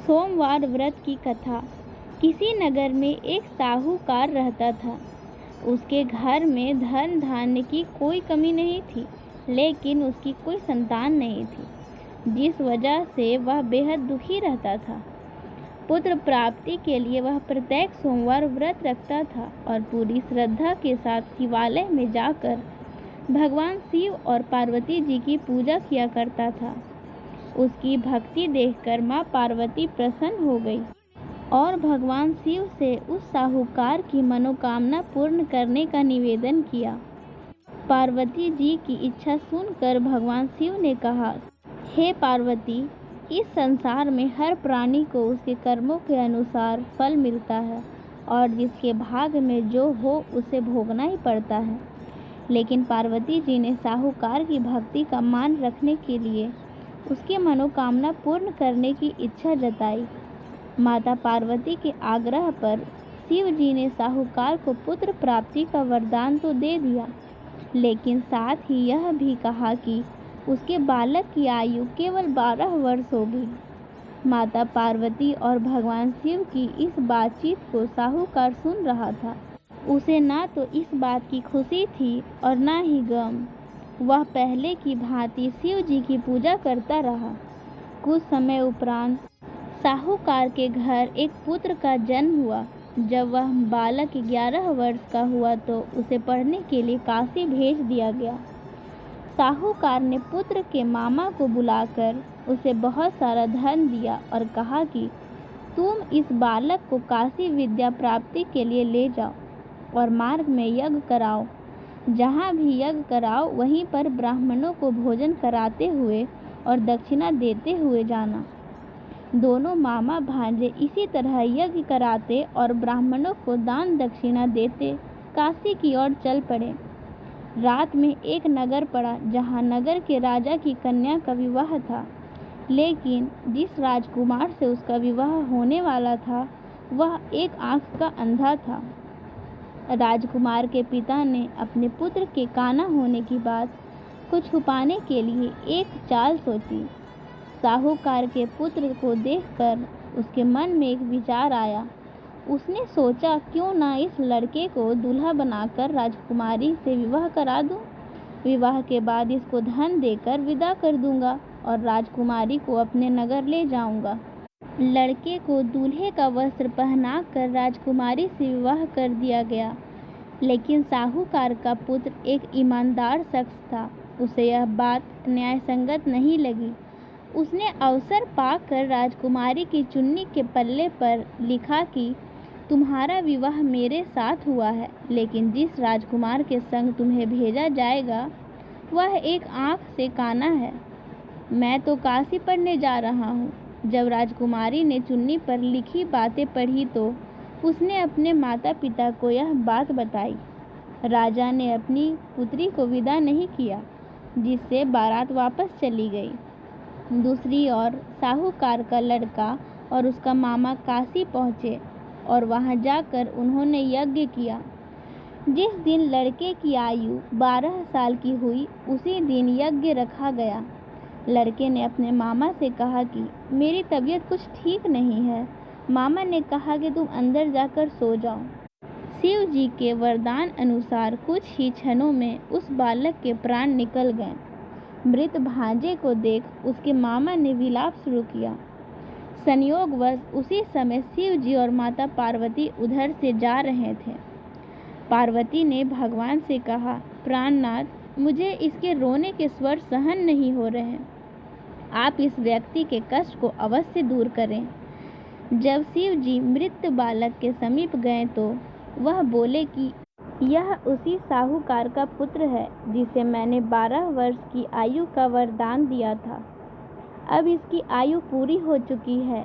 सोमवार व्रत की कथा। किसी नगर में एक साहूकार रहता था। उसके घर में धन धान्य की कोई कमी नहीं थी, लेकिन उसकी कोई संतान नहीं थी, जिस वजह से वह बेहद दुखी रहता था। पुत्र प्राप्ति के लिए वह प्रत्येक सोमवार व्रत रखता था और पूरी श्रद्धा के साथ शिवालय में जाकर भगवान शिव और पार्वती जी की पूजा किया करता था। उसकी भक्ति देखकर माँ पार्वती प्रसन्न हो गई और भगवान शिव से उस साहूकार की मनोकामना पूर्ण करने का निवेदन किया। पार्वती जी की इच्छा सुनकर भगवान शिव ने कहा, हे पार्वती, इस संसार में हर प्राणी को उसके कर्मों के अनुसार फल मिलता है और जिसके भाग में जो हो उसे भोगना ही पड़ता है। लेकिन पार्वती जी ने साहूकार की भक्ति का मान रखने के लिए उसकी मनोकामना पूर्ण करने की इच्छा जताई। माता पार्वती के आग्रह पर शिव जी ने साहूकार को पुत्र प्राप्ति का वरदान तो दे दिया, लेकिन साथ ही यह भी कहा कि उसके बालक की आयु केवल 12 वर्ष होगी। माता पार्वती और भगवान शिव की इस बातचीत को साहूकार सुन रहा था। उसे ना तो इस बात की खुशी थी और ना ही गम। वह पहले की भांति शिव जी की पूजा करता रहा। कुछ समय उपरांत साहूकार के घर एक पुत्र का जन्म हुआ। जब वह बालक 11 वर्ष का हुआ तो उसे पढ़ने के लिए काशी भेज दिया गया। साहूकार ने पुत्र के मामा को बुलाकर उसे बहुत सारा धन दिया और कहा कि तुम इस बालक को काशी विद्या प्राप्ति के लिए ले जाओ और मार्ग में यज्ञ कराओ। जहाँ भी यज्ञ कराओ वहीं पर ब्राह्मणों को भोजन कराते हुए और दक्षिणा देते हुए जाना। दोनों मामा भांजे इसी तरह यज्ञ कराते और ब्राह्मणों को दान दक्षिणा देते काशी की ओर चल पड़े। रात में एक नगर पड़ा जहाँ नगर के राजा की कन्या का विवाह था, लेकिन जिस राजकुमार से उसका विवाह होने वाला था वह एक आंख का अंधा था। राजकुमार के पिता ने अपने पुत्र के काना होने की बात को छुपाने के लिए एक चाल सोची। साहूकार के पुत्र को देखकर उसके मन में एक विचार आया। उसने सोचा, क्यों ना इस लड़के को दूल्हा बनाकर राजकुमारी से विवाह करा दूं। विवाह के बाद इसको धन देकर विदा कर दूंगा और राजकुमारी को अपने नगर ले जाऊंगा। लड़के को दूल्हे का वस्त्र पहनाकर राजकुमारी से विवाह कर दिया गया, लेकिन साहूकार का पुत्र एक ईमानदार शख्स था। उसे यह बात न्यायसंगत नहीं लगी। उसने अवसर पाकर राजकुमारी की चुन्नी के पल्ले पर लिखा कि तुम्हारा विवाह मेरे साथ हुआ है, लेकिन जिस राजकुमार के संग तुम्हें भेजा जाएगा वह एक आंख से काना है। मैं तो काशी पढ़ने जा रहा हूँ। जब राजकुमारी ने चुन्नी पर लिखी बातें पढ़ी तो उसने अपने माता पिता को यह बात बताई। राजा ने अपनी पुत्री को विदा नहीं किया, जिससे बारात वापस चली गई। दूसरी ओर साहूकार का लड़का और उसका मामा काशी पहुँचे और वहां जाकर उन्होंने यज्ञ किया। जिस दिन लड़के की आयु 12 साल की हुई उसी दिन यज्ञ रखा गया। लड़के ने अपने मामा से कहा कि मेरी तबीयत कुछ ठीक नहीं है। मामा ने कहा कि तुम अंदर जाकर सो जाओ। शिव जी के वरदान अनुसार कुछ ही क्षणों में उस बालक के प्राण निकल गए। मृत भांजे को देख उसके मामा ने विलाप शुरू किया। संयोगवश उसी समय शिव जी और माता पार्वती उधर से जा रहे थे। पार्वती ने भगवान से कहा, प्राणनाथ, मुझे इसके रोने के स्वर सहन नहीं हो रहे हैं। आप इस व्यक्ति के कष्ट को अवश्य दूर करें। जब शिव जी मृत बालक के समीप गए तो वह बोले कि यह उसी साहूकार का पुत्र है जिसे मैंने 12 वर्ष की आयु का वरदान दिया था। अब इसकी आयु पूरी हो चुकी है।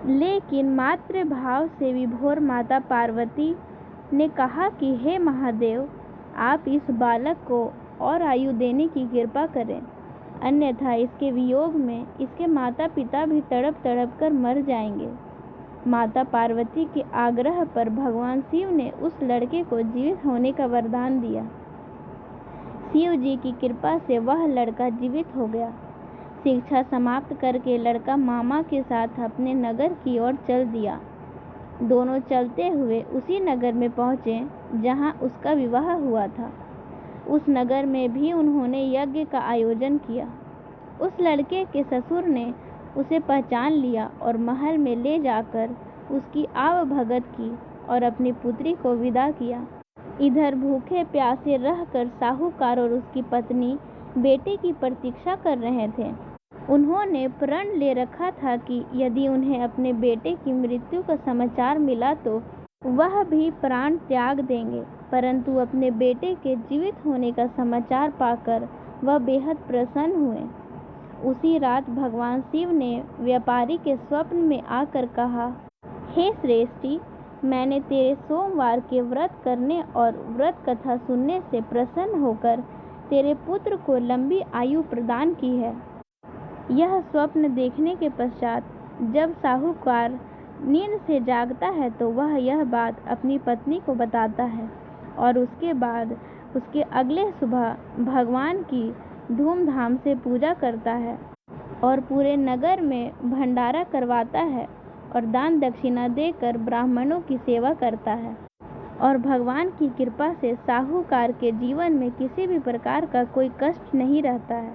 लेकिन मातृ भाव से विभोर माता पार्वती ने कहा कि हे महादेव, आप इस बालक को और आयु देने की कृपा करें, अन्यथा इसके वियोग में इसके माता पिता भी तड़प तड़प कर मर जाएंगे। माता पार्वती के आग्रह पर भगवान शिव ने उस लड़के को जीवित होने का वरदान दिया। शिव जी की कृपा से वह लड़का जीवित हो गया। शिक्षा समाप्त करके लड़का मामा के साथ अपने नगर की ओर चल दिया। दोनों चलते हुए उसी नगर में पहुँचे जहाँ उसका विवाह हुआ था। उस नगर में भी उन्होंने यज्ञ का आयोजन किया। उस लड़के के ससुर ने उसे पहचान लिया और महल में ले जाकर उसकी आवभगत की और अपनी पुत्री को विदा किया। इधर भूखे प्यासे रहकर साहूकार और उसकी पत्नी बेटे की प्रतीक्षा कर रहे थे। उन्होंने प्रण ले रखा था कि यदि उन्हें अपने बेटे की मृत्यु का समाचार मिला तो वह भी प्राण त्याग देंगे, परंतु अपने बेटे के जीवित होने का समाचार पाकर वह बेहद प्रसन्न हुए। उसी रात भगवान शिव ने व्यापारी के स्वप्न में आकर कहा, हे श्रेष्ठी, मैंने तेरे सोमवार के व्रत करने और व्रत कथा सुनने से प्रसन्न होकर तेरे पुत्र को लंबी आयु प्रदान की है। यह स्वप्न देखने के पश्चात जब साहूकार नींद से जागता है तो वह यह बात अपनी पत्नी को बताता है और उसके बाद उसके अगले सुबह भगवान की धूमधाम से पूजा करता है और पूरे नगर में भंडारा करवाता है और दान दक्षिणा देकर ब्राह्मणों की सेवा करता है। और भगवान की कृपा से साहूकार के जीवन में किसी भी प्रकार का कोई कष्ट नहीं रहता है।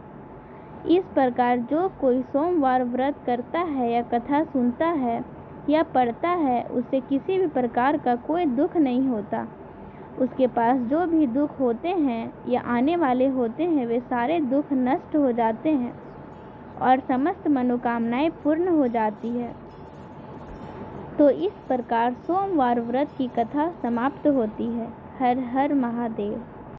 इस प्रकार जो कोई सोमवार व्रत करता है या कथा सुनता है या पढ़ता है उसे किसी भी प्रकार का कोई दुख नहीं होता। उसके पास जो भी दुख होते हैं या आने वाले होते हैं वे सारे दुख नष्ट हो जाते हैं और समस्त मनोकामनाएं पूर्ण हो जाती है। तो इस प्रकार सोमवार व्रत की कथा समाप्त होती है। हर हर महादेव।